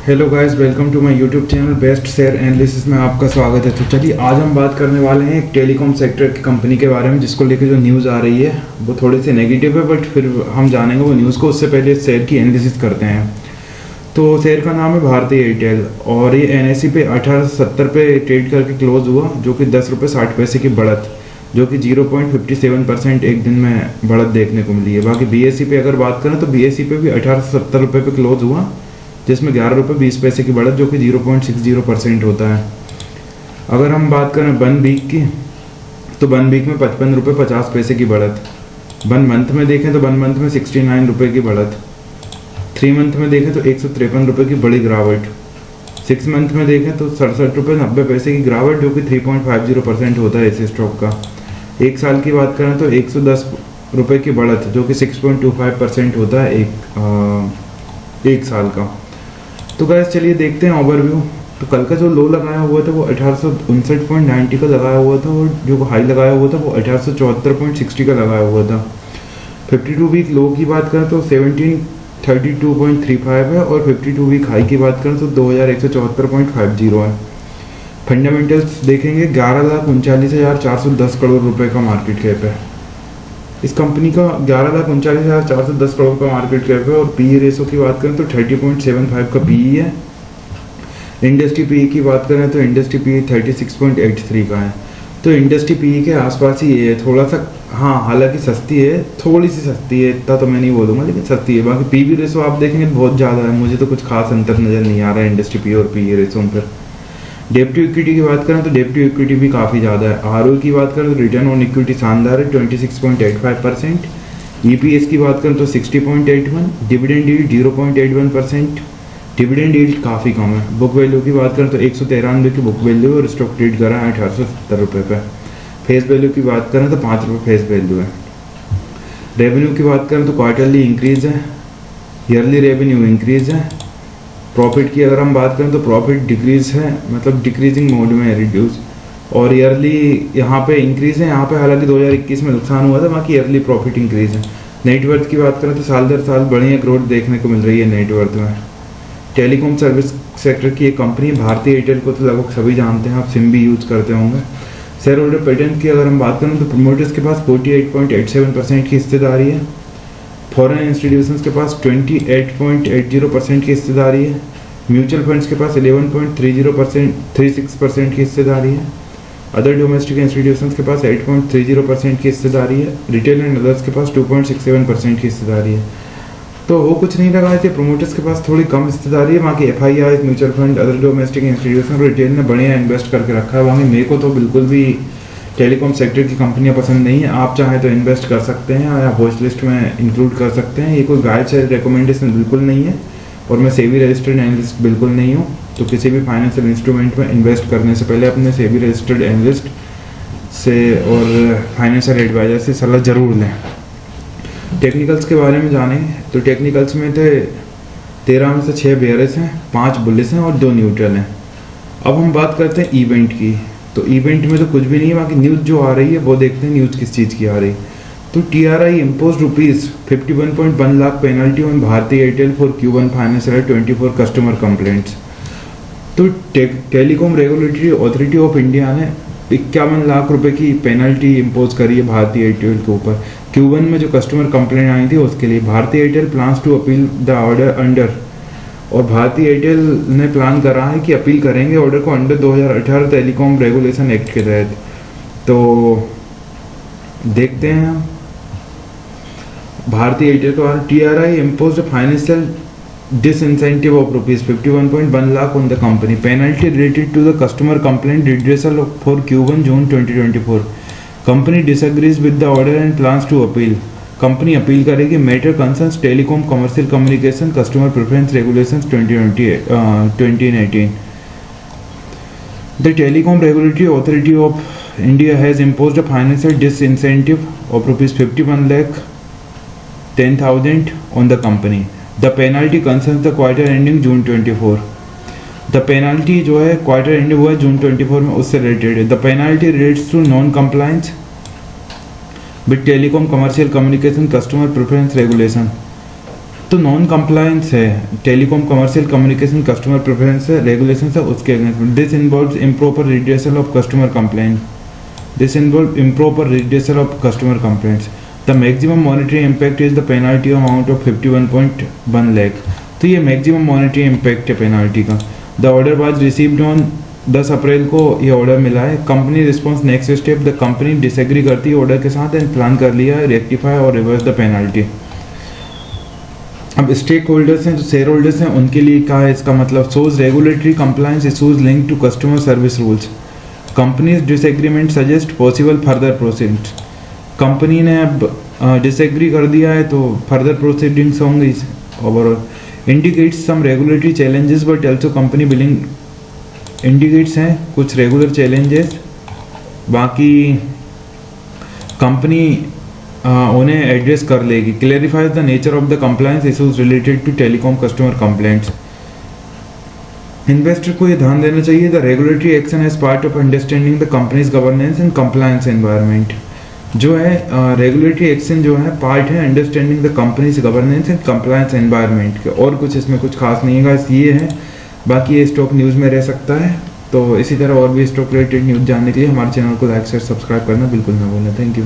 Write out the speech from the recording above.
Hello guys, welcome to my YouTube channel best share analysis में आपका स्वागत है। तो चलिए आज हम बात करने वाले हैं एक टेलीकॉम सेक्टर की कंपनी के बारे में जिसको लेकर जो न्यूज़ आ रही है वो थोड़ी सी नेगेटिव है, बट फिर हम जानेंगे वो न्यूज़ को। उससे पहले शेयर की एनालिसिस करते हैं। तो शेयर का नाम है भारती एयरटेल और ये एनएसई पे 1870 पे ट्रेड करके क्लोज हुआ, जो कि 10 रुपये 60 पैसे की बढ़त, जो कि 0.57% एक दिन में बढ़त देखने को मिली है। बाकी बीएसई पे अगर बात करें तो बीएसई पे भी 1870 रुपये पे क्लोज हुआ, जिसमें 11 रुपये 20 पैसे की बढ़त, जो कि 0.60% होता है। अगर हम बात करें वन वीक की, तो वन वीक में 55 रुपये 50 पैसे की बढ़त। वन मंथ में देखें तो वन मंथ में 69 रुपये की बढ़त। 3 मंथ में देखें तो 153 रुपये की बड़ी गिरावट। 6 मंथ में देखें तो 67 रुपये 90 पैसे की गिरावट, जो कि 3.50% होता है इस स्टॉक का। 1 साल की बात करें तो 110 रुपये की बढ़त, जो कि 6.25% होता है एक साल का। तो गैस चलिए देखते हैं ओवरव्यू। तो कल का जो लो लगाया हुआ था वो 1859.90 का लगाया हुआ था, और जो हाई लगाया हुआ था वो 1874.60 का लगाया हुआ था। 52 वीक लो की बात करें तो 1732.35 है, और 52 वीक हाई की बात करें तो 2174.50 है। फंडामेंटल्स देखेंगे, 11,39,410 करोड़ रुपए का मार्केट कैप है इस कंपनी का। 11,39,410 करोड़ का मार्केट कैप है। और पीई रेशो की बात करें तो 30.75 का पीई है। इंडस्ट्री पीई की बात करें तो इंडस्ट्री पीई 36.83 का है। तो इंडस्ट्री पीई के आसपास ही है थोड़ा सा। हाँ, हालांकि सस्ती है, थोड़ी सी सस्ती है, इतना तो मैं नहीं बोलूँगा, लेकिन सस्ती है। बाकी पीवी रेशो आप देखेंगे बहुत ज़्यादा है। मुझे तो कुछ खास अंतर नज़र नहीं आ रहा है इंडस्ट्री पी और पीई रेशो पर। डेब्ट टू इक्विटी की बात करें तो डेब्ट टू इक्विटी भी काफ़ी ज़्यादा है। आरओई की बात करें तो रिटर्न ऑन इक्विटी शानदार है, 26.85%। ईपीएस की बात करें तो 60.81। Dividend yield 0.81%। डिविडेंड यील्ड काफ़ी कम है। बुक वैल्यू की बात करें तो 193 की बुक वैल्यू, और स्टॉक ट्रेड करा है 1870 रुपये पे। फेस वैल्यू की बात करें तो 5 रुपये फेस वैल्यू है। रेवेन्यू की बात करें तो क्वार्टरली इंक्रीज है, ईयरली रेवेन्यू इंक्रीज है। प्रॉफिट की अगर हम बात करें तो प्रॉफिट डिक्रीज है, मतलब डिक्रीजिंग मोड में है, रिड्यूस। और ईयरली यहाँ पे इंक्रीज है। यहाँ पे हालांकि 2021 में नुकसान हुआ था, बाकी ईयरली प्रॉफिट इंक्रीज है। नेटवर्थ की बात करें तो साल दर साल बढ़िया ग्रोथ देखने को मिल रही है नेटवर्थ में। टेलीकॉम सर्विस सेक्टर की एक कंपनी भारती एयरटेल को तो लगभग सभी जानते हैं, आप सिम भी यूज़ करते होंगे। शेयर होल्डर पैटर्न की अगर हम बात करें तो प्रोमोटर्स के पास 48.87% की हिस्सेदारी है। फॉरेन इंस्टीट्यूशंस के पास 28.80% की हिस्सेदारी है। म्यूचुअल फंड्स के पास 11.36% की हिस्सेदारी है। अदर डोमेस्टिक इंस्टीट्यूशंस के पास 8.30% की हिस्सेदारी है। रिटेल एंड अदर्स के पास 2.67% की हिस्सेदारी है। तो वो कुछ नहीं लगाए थे। प्रोमोटर्स के पास थोड़ी कम हिस्सेदारी है। बाकी FII, mutual fund, other domestic institution, retail ने बढ़िया इन्वेस्ट करके रखा है। बाकी मेरे को तो बिल्कुल भी टेलीकॉम सेक्टर की कंपनियां पसंद नहीं है। आप चाहें तो इन्वेस्ट कर सकते हैं या वॉच लिस्ट में इंक्लूड कर सकते हैं। ये कोई गाइड से रिकमेंडेशन बिल्कुल नहीं है, और मैं सेबी रजिस्टर्ड एनालिस्ट बिल्कुल नहीं हूँ। तो किसी भी फाइनेंशियल इंस्ट्रूमेंट में इन्वेस्ट करने से पहले अपने सेबी रजिस्टर्ड एनालिस्ट से और फाइनेंशियल एडवाइजर से सलाह जरूर लें। टेक्निकल्स के बारे में जानें तो टेक्निकल्स में थे 13 में से 6 बेयरिश हैं, 5 बुलिश हैं और 2 न्यूट्रल हैं। अब हम बात करते हैं इवेंट की। तो इवेंट में तो कुछ भी नहीं है, बाकी न्यूज़ जो आ रही है वो देखते हैं न्यूज़ किस चीज़ की आ रही है। तो TRI impose ₹51.1 lakh penalty on Bharti Airtel for Q1 financial 24 customer complaints. तो telecom regulatory authority of India ने 51 लाख रुपए की पेनल्टी इम्पोज करी है भारती एयरटेल के ऊपर। Q1 में जो कस्टमर कंप्लेंट आई थी उसके लिए Bharti Airtel plans to appeal the order under, और भारती एयरटेल ने प्लान करा है कि अपील करेंगे ऑर्डर को अंडर 2018 टेलीकॉम रेगुलेशन एक्ट के तहत। तो देखते हैं हम भारती एयरटेल को। TRI impose financial disincentive of ₹51.1 lakh on the company. Penalty related to the customer complaint redressal for Q1 June 2024. Company disagrees with the order and plans to appeal. Company appeal करेगी। Matter concerns telecom commercial communication customer preference regulations 2018. The Telecom Regulatory Authority of India has imposed a financial disincentive of ₹51,10,000 on the company. The penalty concerns the quarter ending June 24. The penalty जो है quarter and हुआ है जून 24 में, उससे related है। The penalty relates to non compliance with telecom commercial communication customer preference regulation. तो non compliance है, telecom commercial communication customer preference है, रेगुलेशन है, उसके अगेंस्ट में this involves improper redressal of customer complaint, this involve improper redressal of customer complaints. The maximum monetary impact is the penalty amount of 51.1 lakh. तो ये maximum monetary impact है penalty का। The order was received on 10 अप्रैल को ये order मिला है। Company response next step, the company disagree करती है ऑर्डर के साथ एंड प्लान कर लिया है रेक्टिफाई और रिवर्स द पेनाल्टी। अब स्टेक होल्डर्स हैं, जो शेयर होल्डर्स हैं, उनके लिए क्या है इसका मतलब? Shows regulatory compliance issues link to customer service rules, companies disagreement suggest possible further proceedings. Company ने अब डिसएग्री कर दिया है तो फर्दर प्रोसीडिंग्स होंगी overall. Indicates some regulatory challenges but also company billing, indicates हैं कुछ रेगुलर चैलेंजेस, बाकी कंपनी उन्हें एड्रेस कर लेगी। Clarifies the nature of the compliance issues related to telecom customer complaints. Investor को ये ध्यान देना चाहिए the regulatory action as part of understanding the company's governance and compliance environment. जो है रेगुलेटरी एक्शन जो है पार्ट है understanding the company's governance and compliance environment के, और कुछ इसमें कुछ खास नहीं है, ये है। बाकी ये स्टॉक न्यूज़ में रह सकता है। तो इसी तरह और भी स्टॉक रिलेटेड न्यूज़ जानने के लिए हमारे चैनल को लाइक शेयर सब्सक्राइब करना बिल्कुल ना भूलें। Thank you.